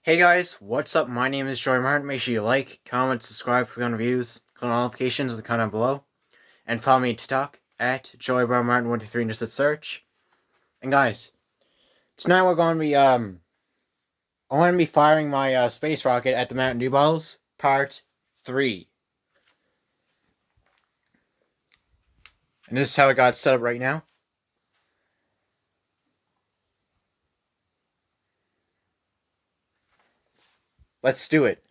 Hey guys, what's up? My name is Joy Martin. Make sure you like, comment, subscribe, click on reviews, click on notifications in the comment below, and follow me to TikTok at JoyBarMartin123 and just hit search. And guys, tonight we're going to be I'm going to be firing my space rocket at the Mountain Dew bottles, part 3. And this is how it got set up right now. Let's do it.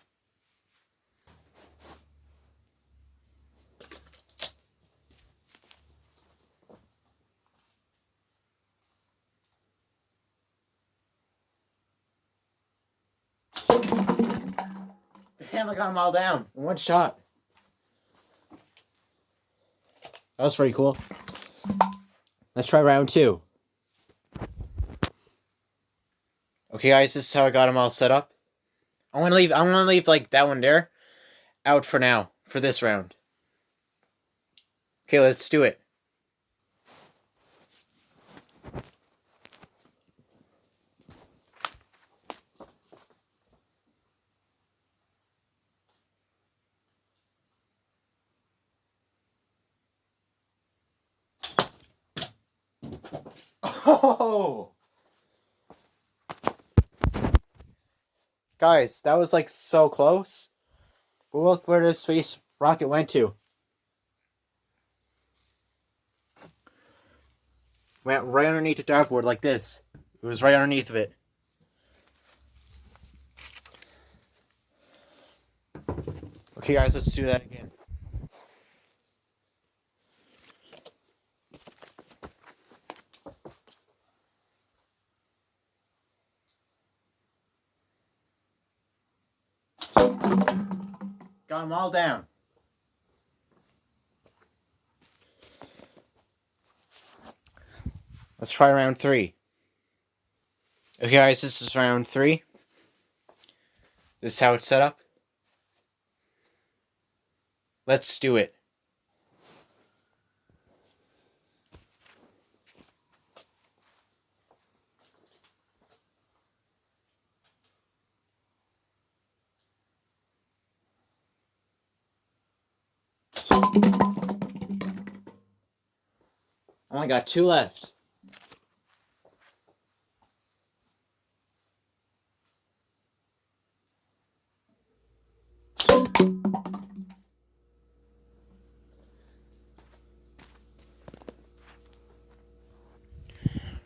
Damn, I got them all down in one shot. That was pretty cool. Let's try round 2. Okay guys, this is how I got them all set up. I'm gonna leave like that one there out for now, for this round. Okay, let's do it. Oh! Guys, that was like so close. But look where this space rocket went to. Went right underneath the dartboard like this. It was right underneath of it. Okay guys, let's do that again. Got them all down. Let's try round 3. Okay guys, this is round 3. This is how it's set up. Let's do it. Only got 2 left.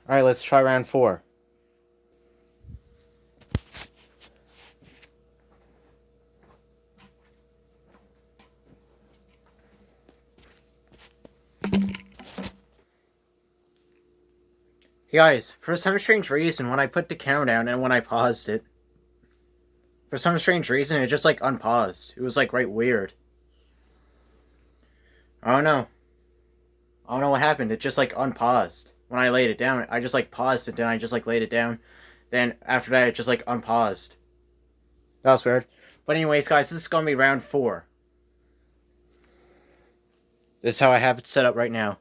Alright, let's try round 4. Hey guys, for some strange reason, when I put the camera down and when I paused it, for some strange reason, it just like unpaused. It was like right weird. I don't know. I don't know what happened. It just like unpaused. When I laid it down, I just like paused it, then I just like laid it down. Then after that, it just like unpaused. That was weird. But anyways, guys, this is gonna be round 4. This is how I have it set up right now.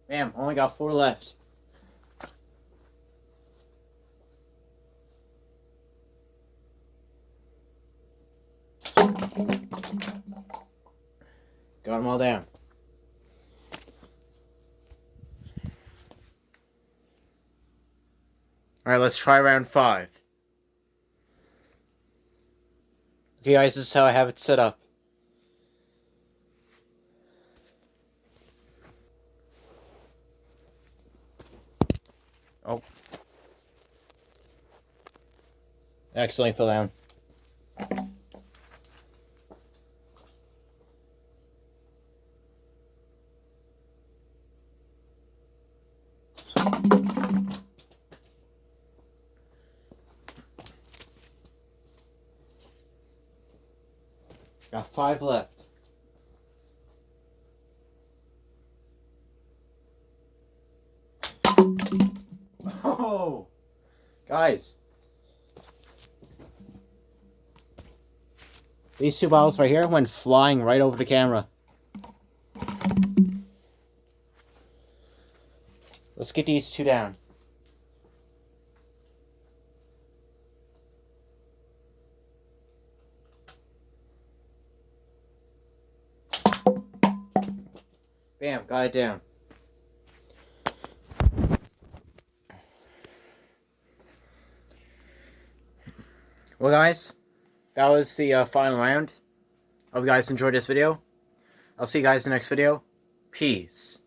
Bam, only got 4 left. Got them all down. Alright, let's try round 5. Okay, guys, this is how I have it set up. Oh. I accidentally fell down. Got 5 left. Oh! Guys. These two bottles right here went flying right over the camera. Let's get these two down. Bam, got it down. Well, guys, that was the final round. Hope you guys enjoyed this video. I'll see you guys in the next video. Peace.